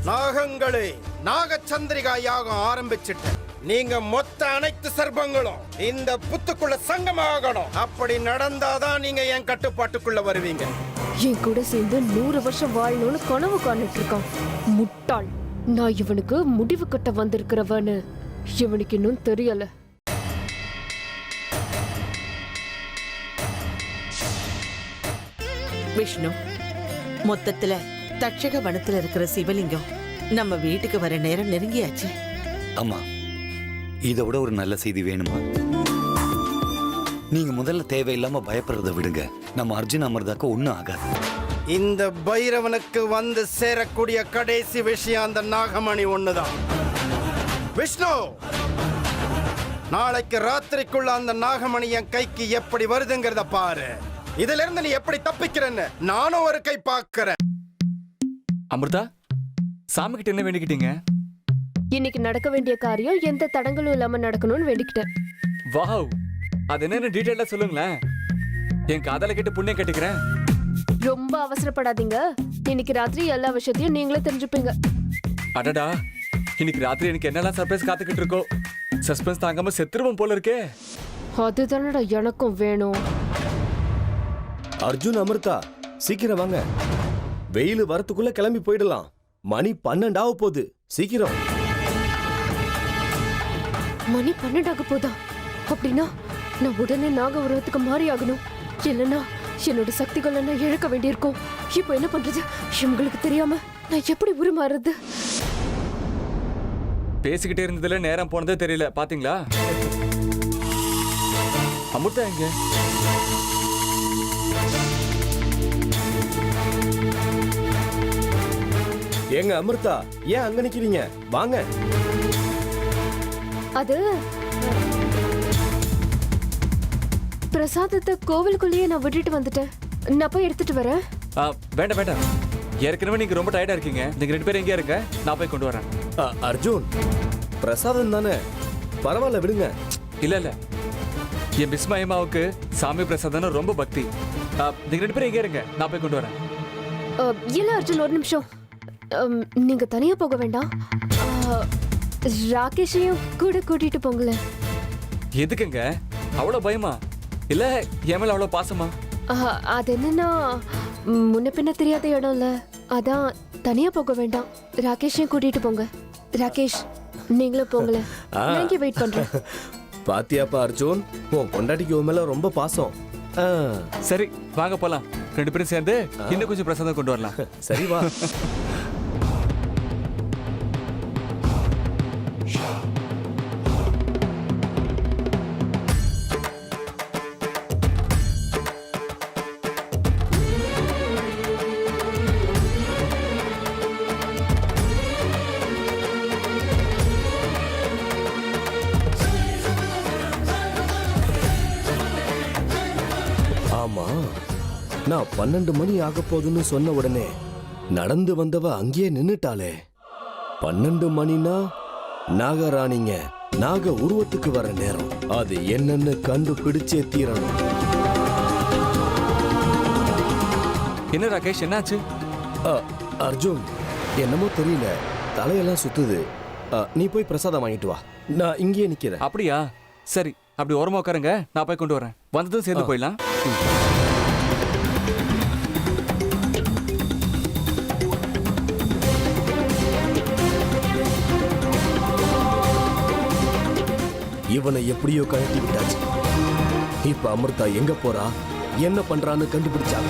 நாகங்களே, நாகச்சந்திரிகா யாகம் ஆரம்பிச்சிட்டேன். நீங்க மொத்த அனைத்து சர்ப்பங்களும் இந்த புத்துக்குள்ள சங்கமாகணும். அப்படி நடந்தாதான் நீங்க என் கட்டுப்பாட்டுக்குள்ள வருவீங்க. என் கூட சேர்ந்து 100 வருஷம் வாழணும்னு கனவு காணிட்டு இருக்கான். முட்டாள். நான் இவனுக்கு முடிவு கட்ட வந்திருக்கிறவன்னு இவனுக்கு இன்னும் தெரியல. விஷ்ணு, மொத்தத்துல தட்சக வனத்துல இருக்கிற சிவலிங்கம் நம்ம வீட்டுக்கு வர நேரம் நெருங்கியாச்சு. அம்மா, இதை விட ஒரு நல்ல செய்தி வேணுமா? நீங்க முதல்ல தேவையில்லாம பயப்படுறதை விடுங்க. நம்ம அர்ஜுன் அமர்தாக்கு ஒண்ணும் ஆகாது. இந்த பைரவனுக்கு வந்து சேரக்கூடிய கடைசி விஷயம் அந்த நாகமணி ஒண்ணுதான். விஷ்ணு, நாளைக்கு ராத்திரிக்குள்ள அந்த நாகமணி என் கைக்கு எப்படி வருதுங்கிறத பாரு. இதுல இருந்து நீ எப்படி தப்பிக்கிறன்னு நானும் ஒரு கை பார்க்கிறேன். அமிர்தா, சாமி கிட்ட என்ன வேண்டிக்கிட்டீங்க? இன்னைக்கு நடக்க வேண்டிய காரியம் எந்த தடங்களும் இல்லாம நடக்கணும்னு வேண்டிக்கிட்டேன். வாவ், அது என்னன்னு டீடைலா சொல்லுங்களேன். என் காதல கேட்டு புண்ணியம் கட்டிக்கிறேன். ரொம்ப அவசரப்படாதீங்க. இன்னைக்கு ராத்திரி எல்லா விஷயத்தையும் நீங்களே தெரிஞ்சுப்பீங்க. அடடா, இன்னைக்கு ராத்திரி எனக்கு என்னெல்லாம் சர்ப்ரைஸ் காத்துக்கிட்டு இருக்கோ. சஸ்பென்ஸ் தாங்காம செத்துருவோம் போல இருக்கே. அதுதானடா எனக்கும் வேணும். அர்ஜுன், அமிர்தா, சீக்கிரம் வாங்க. வெயில் வரத்துக்குள்ள கிளம்பி போயிடலாம். மணி 12 போகுது. சீக்கிரம். மணி 12 போதா? அப்படின்னா நான் உடனே நாக உருவத்துக்கு மாறி ஆகணும். இல்லைன்னா என்னோட சக்திகள் நான் இழக்க வேண்டியிருக்கும். இப்போ என்ன பண்றது? இவங்களுக்கு தெரியாம நான் எப்படி உருமாறுறது? பேசிக்கிட்டே இருந்ததுல நேரம் போனதே தெரியல. பாத்தீங்களா? அமிர்தா எங்க? ஏங்க அமிர்தா, ஏன் அங்க நிக்கிறீங்க? வாங்க. அது பிரசாதத்தை கோவிலுக்குள்ளேயே நான் விட்டுட்டு வந்துட்டேன். நான் போய் எடுத்துட்டு வரேன். வேண்டாம் வேண்டாம், ஏற்கனவே நீங்க ரொம்ப டயர்டா இருக்கீங்க. நீங்க 2 பேரும் எங்கேயா இருக்க, நான் போய் கொண்டு வரேன். அர்ஜுன், பிரசாதம் தானே, பரவாயில்ல விடுங்க. இல்ல இல்ல, என் பிஸ்மயமாவுக்கு சாமி பிரசாதம் ரொம்ப பக்தி. நீங்க 2 பேரும் எங்கே இருங்க, நான் போய் கொண்டு வரேன். இல்ல அர்ஜுன், ஒரு நிமிஷம். நீங்க தனியா போக வேண்டாம். ராகேஷையும் கூட கூட்டிட்டு போங்களேன். எதுக்குங்க அவ்வளவு பயமா? இல்ல என் மேல அவ்வளவு பாசமா? அது என்னன்னா, முன்ன பின்ன தெரியாத இடம் இல்ல, அதான் தனியா போக வேண்டாம். ராகேஷையும் கூட்டிட்டு போங்க. ராகேஷ், நீங்களும் போங்களேன். நான் இங்கே வெயிட் பண்றேன். பாத்தியாப்பா அர்ஜுன், உன் பொண்டாட்டிக்கு உன் மேல ரொம்ப பாசம். சரி வாங்க போலாம். 2 பேரும் சேர்ந்து இன்னும் கொஞ்சம் பிரசாதம் கொண்டு வரலாம். சரி வா. ஆமா, நான் 12 மணி ஆக போகுதுன்னு சொன்ன உடனே நடந்து வந்தவ அங்கேயே நின்னுட்டாளே. 12 மணினா நாகராணிங்க நாக உருவத்துக்கு வர நேரம். அது என்னன்னு கண்டுபிடிச்சே தீரணும். என்ன ராகேஷ், என்னாச்சு? அர்ஜுன், என்னமோ தெரியல, தலையெல்லாம் சுத்துது. நீ போய் பிரசாதம் வாங்கிட்டு வா, நான் இங்கேயே நிக்கிறேன். அப்படியா? சரி, அப்படி ஓரமா உட்காருங்க, நான் போய் கொண்டு வரேன். வந்ததும் சேர்ந்து போயிடலாம். இவனை எப்படியோ கழட்டி விட்டாச்சு. இப்ப அமிர்தா எங்க போறா, என்ன பண்றான்னு கண்டுபிடிச்சா.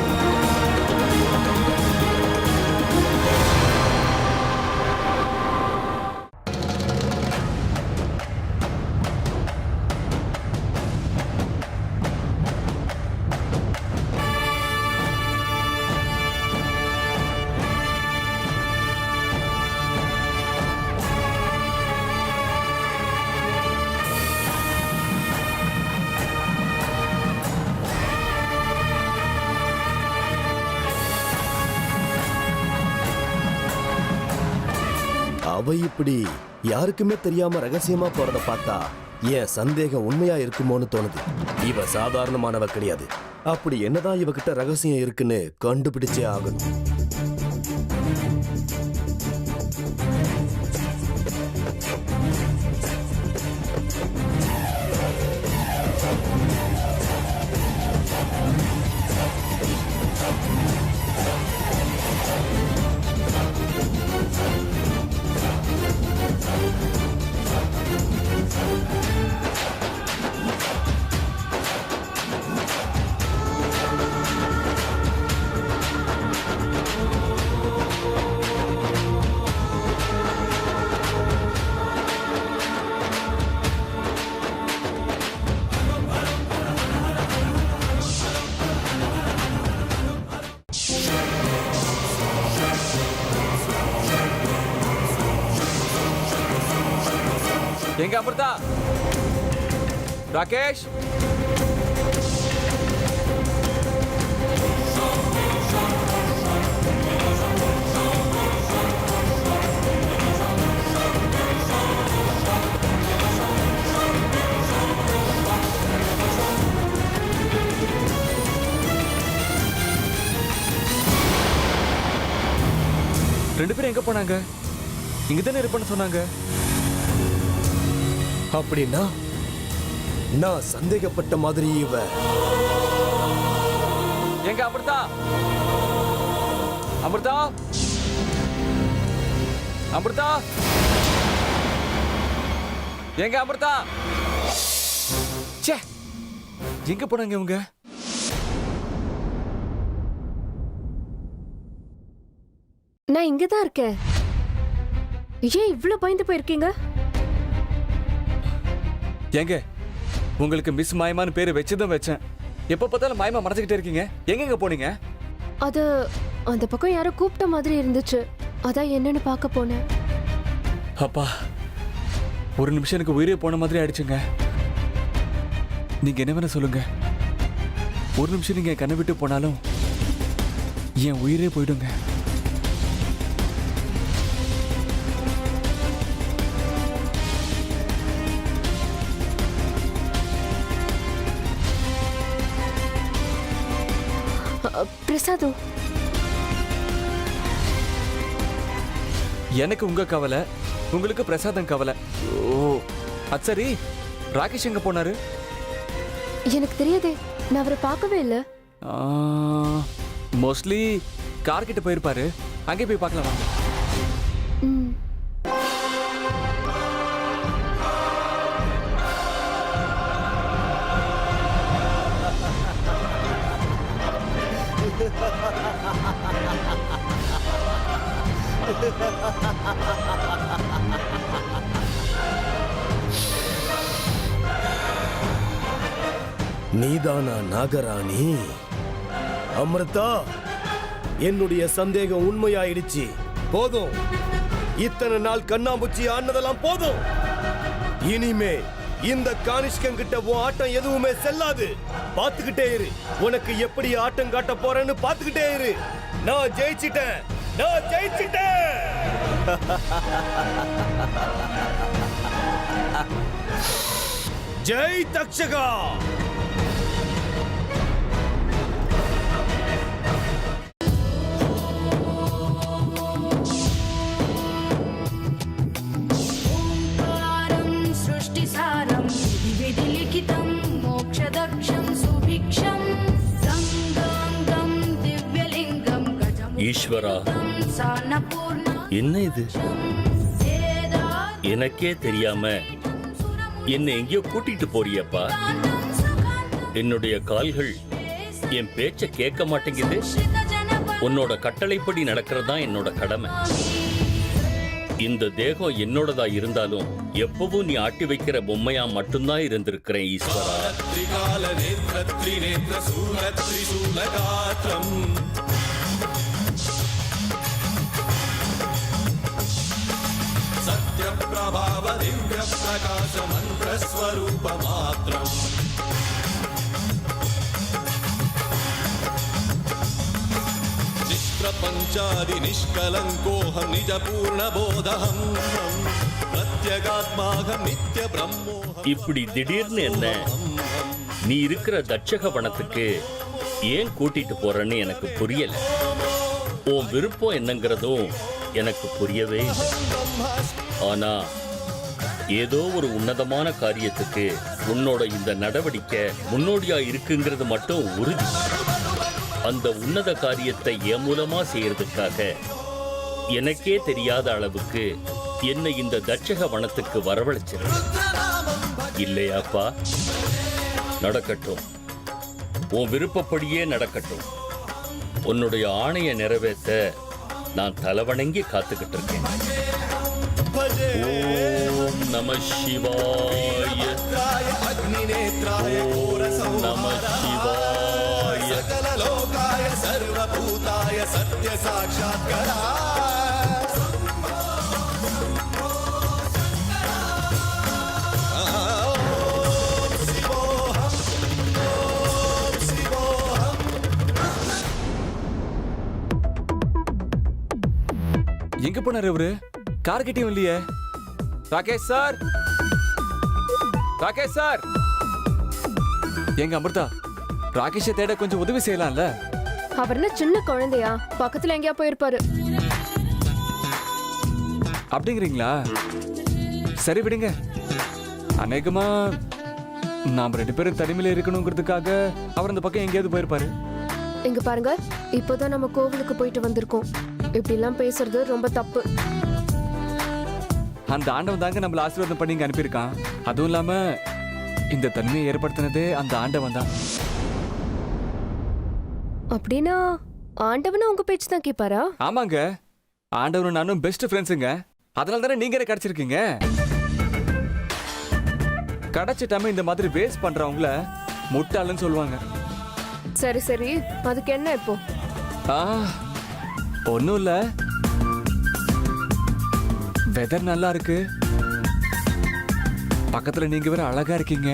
அவ இப்படி யாருக்குமே தெரியாம ரகசியமா போறத பார்த்தா என் சந்தேகம் உண்மையா இருக்குமோன்னு தோணுது. இவ சாதாரணமானவ கிடையாது. அப்படி என்னதான் இவகிட்ட ரகசியம் இருக்குன்னு கண்டுபிடிச்சே ஆகணும். எங்க அமிர்தா? ராகேஷ், ரெண்டு பேரும் எங்க போனாங்க? இங்க தானே இருப்பேன்னு சொன்னாங்க. அப்படின்னா நான் சந்தேகப்பட்ட மாதிரி இவ எங்க அமிர்தா? அமிர்தா, அமிர்தா, எங்க அமிர்தா? ச்சே, எங்க போனாங்க இவங்க? நான் இங்க தான் இருக்கேன். ஏன் இவ்ளோ பயந்து போயிருக்கீங்க? ஏங்க, உங்களுக்கு மிஸ் மாயமான்னு பேரு வச்சதும் வச்சேன். எப்ப பார்த்தாலும் மாயமா மறைச்சுக்கிட்டே இருக்கீங்க. எங்க போனீங்க? அது அந்த பக்கம் யாரோ கூப்பிட்ட மாதிரி இருந்துச்சு. அதான் என்னன்னு பார்க்க போனேன். அப்பா, ஒரு நிமிஷம் எனக்கு உயிரே போன மாதிரி ஆயிடுச்சுங்க. நீங்க என்ன வேணா சொல்லுங்க, ஒரு நிமிஷம் நீங்க என் கண்ணை விட்டு போனாலும் என் உயிரே போயிடுங்க. பிரசாது, எனக்கு உங்க கவலை, உங்களுக்கு பிரசாதம் கவலை. ஓ, அது சரி. ராகேஷ் எங்க போனாரு? எனக்கு தெரியாதே, நான் அவரை பார்க்கவே இல்லை. மோஸ்ட்லி கார் கிட்ட போயிருப்பாரு. அங்கே போய் பார்க்கலாம் வாங்க. ம். நீதானா நாகராணி? அமிர்தா, என்னுடைய சந்தேகம் உண்மையாயிடுச்சு. போதும், இத்தனை நாள் கண்ணாமூச்சி ஆனதெல்லாம் போதும். இனிமே இந்த கானிஷ்கங்கிட்ட உன் ஆட்டம் எதுவுமே செல்லாது. பாத்துக்கிட்டே இரு, உனக்கு எப்படி ஆட்டம் காட்ட போறேன்னு பாத்துக்கிட்டே இரு. நான் ஜெயிச்சிட்டேன், நான் ஜெயிச்சிட்டேன். ஜெய் தக்ஷகா. ஈஸ்வரா, என்ன இது? எனக்கே தெரியாம என்னை எங்கேயோ கூட்டிட்டு போறியப்பா. என்னுடைய கால்கள் என் பேச்ச கேட்க மாட்டேங்குது. உன்னோட கட்டளைப்படி நடக்கிறதா என்னோட கடமை. இந்த தேகம் என்னோடதா இருந்தாலும் எப்பவும் நீ ஆட்டி வைக்கிற பொம்மையா மட்டும்தான் இருந்திருக்கிறேன் ஈஸ்வரா. निष्प्रपञ्चादि निष्कलङ्कोऽहं निजपूर्णबोधहं प्रत्यगात्माहं नित्यब्रह्मोऽहं. இப்படி திடீர்னு என்ன நீ இருக்கிற தட்சக வனத்துக்கு ஏன் கூட்டிட்டு போறன்னு எனக்கு புரியல. உன் விருப்பம் என்னங்கிறதும் எனக்கு புரியவே இல்லை. ஆனா ஏதோ ஒரு உன்னதமான காரியத்துக்கு உன்னோட இந்த நடவடிக்கை முன்னோடியா இருக்குங்கிறது மட்டும் உறுதி. அந்த உன்னத காரியத்தை என் மூலமா செய்யறதுக்காக எனக்கே தெரியாத அளவுக்கு என்னை இந்த தட்சக வனத்துக்கு வரவழைச்சிரு இல்லையாப்பா? நடக்கட்டும், உன் விருப்பப்படியே நடக்கட்டும். உன்னுடைய ஆணையை நிறைவேற்ற நான் தலைவணங்கி காத்துக்கிட்டு இருக்கேன். ஓம் நம சிவாய, ஓம் நம சிவாய. सकललोकाय सर्वभूताय सत्य साक्षात्कारा. எங்க போனாரு இவரு? கார் கிட்டயும் இல்லையே. Rakesh sir, Rakesh sir. எங்க அமிர்தா, ராகேஷை தேட கொஞ்சம் உதவி செய்யலாம்ல? அவர் என்ன சின்ன குழந்தையா? பக்கத்துல எங்கேயா போயிருப்பாரு. அப்படிங்கிறீங்களா? சரி விடுங்க. அநேகமா நாம 2 பேரும் தனிமையில இருக்கணுங்கிறதுக்காக அவர் அந்த பக்கம் எங்கேயாவது போயிருப்பாரு. இங்க பாருங்க, இப்போதான் நம்ம கோவிலுக்கு போயிட்டு வந்திருக்கோம். இப்படி எல்லாம் பேசுறது ரொம்ப தப்பு. அந்த ஆண்டவன் தாங்க நம்மள ஆசீர்வாதம் பண்ணி இங்க அனுப்பியிருக்கான். அதுவும் இல்லாம இந்த தனிமையை ஏற்படுத்தினதே அந்த ஆண்டவன் தான். அப்படின்னா ஆண்டவனும் உங்க பேச்சு தான் கேட்பாரா? ஆமாங்க, ஆண்டவனும் நானும் பெஸ்ட் ஃப்ரெண்ட்ஸுங்க. அதனால தானே நீங்க எனக்கு கிடைச்சிருக்கீங்க. கிடைச்சிட்டாம இந்த மாதிரி வேஸ்ட் பண்றவங்கள முட்டாளன்னு சொல்லுவாங்க. சரி சரி, அதுக்கு என்ன இப்போ? ஒன்றும் இல்லை, வெதர் நல்லா இருக்கு, பக்கத்துல நீங்க வேற அழகா இருக்கீங்க,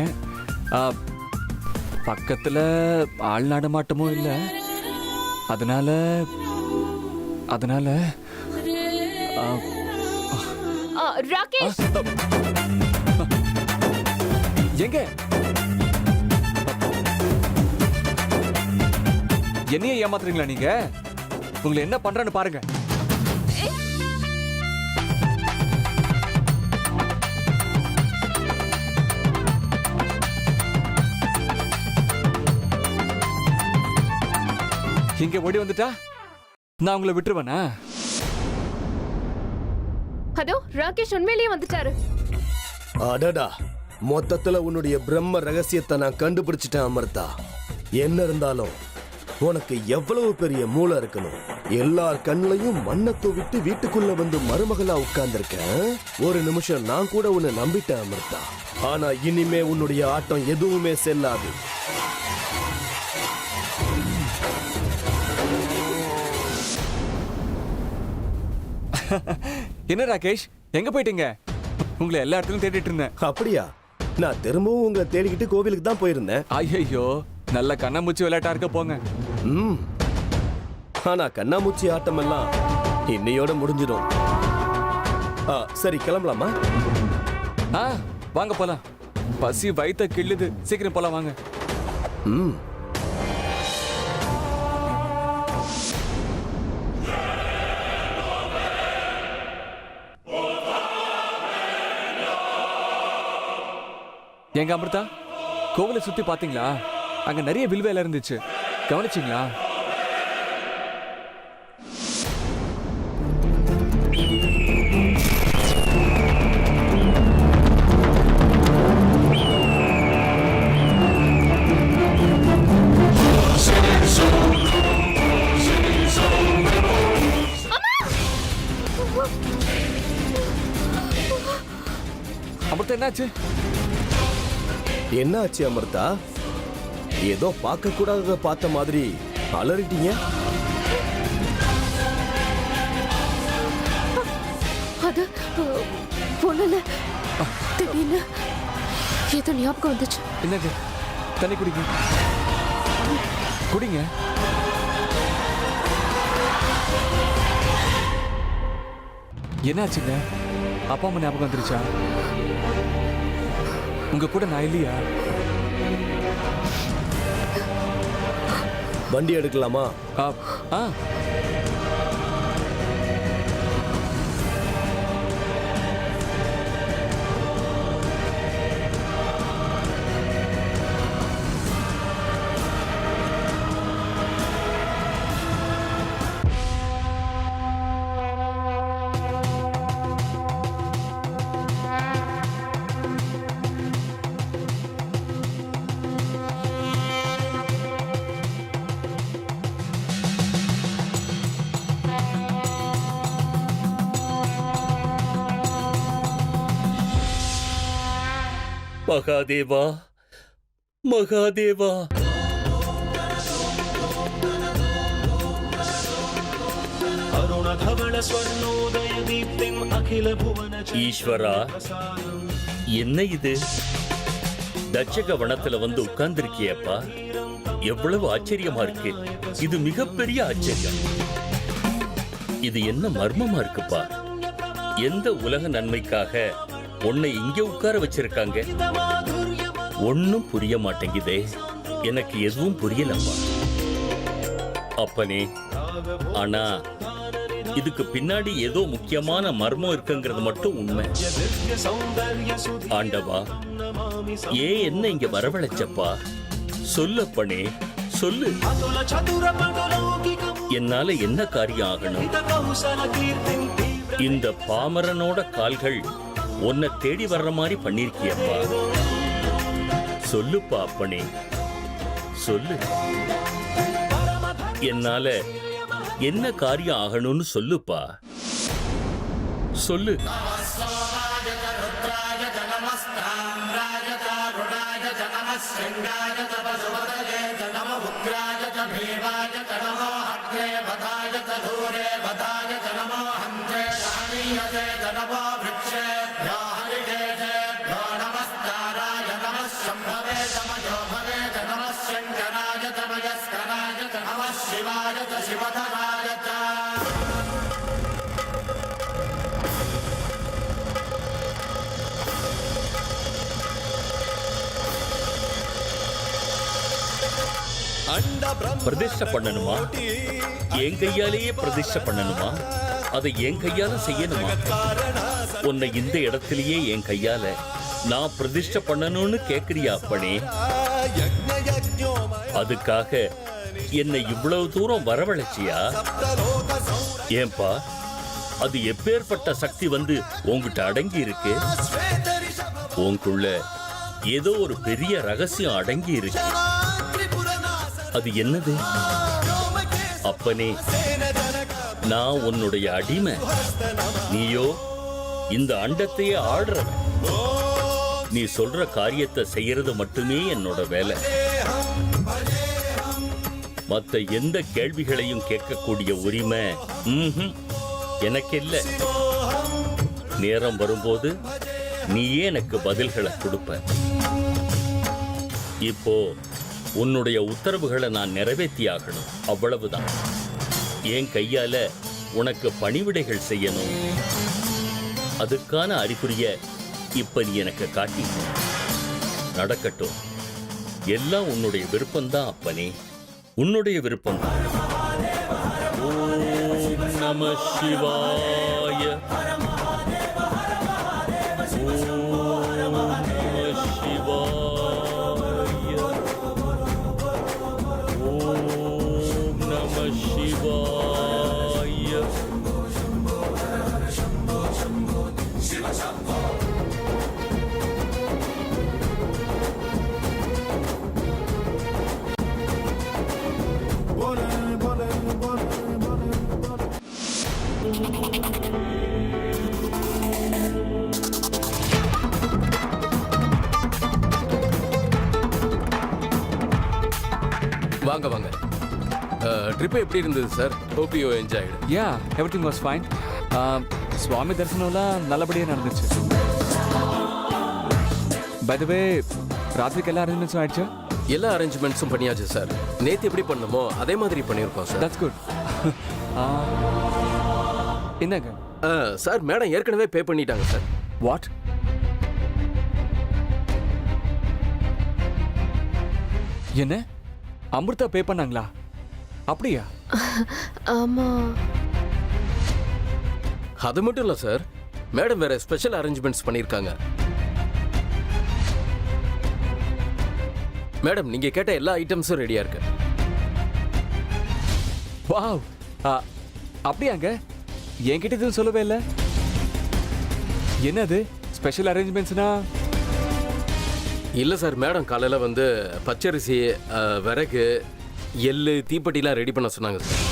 பக்கத்துல ஆள் நடமாட்டமும் இல்ல, அதனால அதனால ராகேஷ், எங்க என்னைய ஏமாத்துறீங்களா நீங்க? உங்களை என்ன பண்றேன்னு பாருங்க. இங்க ஓடி வந்துட்டா நான் உங்களை விட்டுருவேனா? அதோ ராகேஷ் உண்மையிலேயே வந்துட்டாரு. அடடா, மொத்தத்துல உன்னுடைய பிரம்ம ரகசியத்தை நான் கண்டுபிடிச்சிட்டேன் அமிர்தா. என்ன இருந்தாலும் உனக்கு எவ்வளவு பெரிய மூளை இருக்கணும். எல்லார் கண்ணையும் மண்ணை தூவிட்டு வீட்டுக்குள்ள வந்து மருமகளா உட்கார்ந்திருக்கேன். ஒரு நிமிஷம் நான் கூட உன்னை நம்பிட்டேன் அமிர்தா. ஆனா இனிமே உன்னுடைய ஆட்டம் எதுவுமே செல்லாது. என்ன ராகேஷ், எங்க போயிட்டீங்க? உங்களை எல்லா இடத்துலயும் தேடிட்டு இருந்தேன். அப்படியா? நான் திரும்பவும் உங்களை தேடிக்கிட்டு கோவிலுக்கு தான் போயிருந்தேன். ஐயோ, நல்ல கண்ணாமூச்சி விளையாட்டா இருக்க போங்க. ஆனா கண்ணாமூச்சி ஆட்டம் எல்லாம் இன்னையோட முடிஞ்சிடும். சரி, கிளம்பலாமா? வாங்க போலாம். பசி வயித்த கிள்ளுது, சீக்கிரம் போலாம் வாங்க. எங்க அமிர்தா, கோவிலை சுத்தி பாத்தீங்களா? அங்க நிறைய வில்வேல இருந்துச்சு, கவனிச்சிங்களா? அமிர்தா, என்னாச்சு? என்ன ஆச்சு அமிர்தா? ஏதோ பார்க்க கூடாத பார்த்த மாதிரி அலறிட்டீங்க. அது ஒண்ணுல திடீர்னு ஏதோ ஞாபகம் வந்துச்சு. என்னது? தண்ணி குடிங்க, குடிங்க. என்னாச்சுங்க? அப்பா அம்மா ஞாபகம் வந்துருச்சா? உங்க கூட நான் இல்லையா? வண்டி எடுக்கலாமா? மகாதேவா, மகாதேவா, ஈஸ்வரா, என்ன இது? தட்சக வனத்துல வந்து உட்கார்ந்திருக்கியப்பா, எவ்வளவு ஆச்சரியமா இருக்கு. இது மிகப்பெரிய ஆச்சரியம். இது என்ன மர்மமா இருக்குப்பா? எந்த உலக நன்மைக்காக உன்னை இங்க உட்கார வச்சிருக்காங்க? ஒன்னும் புரிய மாட்டேங்குதே. எனக்கு எதுவும் புரியலப்பா. அப்பனே, ஆனா இதுக்கு பின்னாடி ஏதோ முக்கியமான மர்மம் இருக்குங்கிறது மட்டும் உண்மை. ஆண்டவா, ஏன் என்ன இங்க வரவழைச்சப்பா? சொல்லப்பனே, சொல்லு. என்னால என்ன காரியம் ஆகணும்? இந்த பாமரனோட கால்கள் உன்னை தேடி வர்ற மாதிரி பண்ணிருக்கியப்பா. சொல்லுப்பா அப்பனே, சொல்லு. என்னால என்ன காரியம் ஆகணும்னு சொல்லுப்பா, சொல்லு. பிரதிஷ்டை பண்ணணுமா? என் கையாலேயே பிரதிஷ்டை பண்ணணுமா? அதை என் கையால செய்யணுமா? உன்னை இந்த இடத்திலேயே என் கையால நான் பிரதிஷ்டை பண்ணணும்னு கேக்குறியா அப்பனே? அதுக்காக என்னை இவ்வளவு தூரம் வரவழைச்சியா? ஏன்பா, அது எப்பேற்பட்ட சக்தி வந்து உன்கிட்ட அடங்கி இருக்கு? உனக்குள்ள ஏதோ ஒரு பெரிய ரகசியம் அடங்கி இருக்கு. அது என்னது? அப்பனே, நான் உன்னுடைய அடிமை, நீயோ இந்த அண்டத்தையே ஆடுறவன். நீ சொல்ற காரியத்தை செய்யறது மட்டுமே என்னோட வேலை. மத்த எந்த கேள்விகளையும் கேட்கக்கூடிய உரிமை எனக்கு இல்லை. நேரம் வரும்போது நீயே எனக்கு பதில்களை கொடுப்ப. இப்போ உன்னுடைய உத்தரவுகளை நான் நிறைவேற்றியாகணும், அவ்வளவுதான். என் கையால உனக்கு பணிவிடைகள் செய்யணும். அதுக்கான அறிகுறிய இப்ப நீ எனக்கு காட்டி. நடக்கட்டும், எல்லாம் உன்னுடைய விருப்பம்தான் அப்பனே, உன்னுடைய விருப்பம்தான். ஓம் நம சிவாய. ஓம் நம சிவாய. ஓம் நம சிவாய. வாங்க வாங்க. ட்ரிப் எப்படி இருந்தது sir? Hope you enjoyed. Yeah, everything was fine. சுவாமி தரிசனம்லாம் நல்லபடியாக நடந்துச்சு. பை தி வே, ராத்திரிக்கு எல்லா அரேஞ்ச்மெண்ட்ஸும் ஆயிடுச்சு? எல்லா அரேஞ்ச்மெண்ட்ஸும் பண்ணியாச்சு சார். நேற்று எப்படி பண்ணணுமோ அதே மாதிரி பண்ணியிருக்கோம் சார். That's good. என்னங்க சார், மேடம் ஏற்கனவே பே பண்ணிட்டாங்க சார். வாட்? என்ன, அமிர்தா பே பண்ணாங்களா? அப்படியா? ஆமா. அது மட்டும் இல்லை சார், மேடம் வேற ஸ்பெஷல் அரேஞ்ச்மெண்ட்ஸ் பண்ணியிருக்காங்க. மேடம், நீங்க கேட்ட எல்லா ஐட்டம்ஸும் ரெடியா இருக்கு. வாவ், அப்படியாங்க? என்கிட்ட எதுவும் சொல்லவே இல்லை. என்னது ஸ்பெஷல் அரேஞ்ச்மெண்ட்ஸ்னா? இல்லை சார், மேடம் காலையில் வந்து பச்சரிசி, விறகு, எள்ளு, தீப்பெட்டிலாம் ரெடி பண்ண சொன்னாங்க சார்.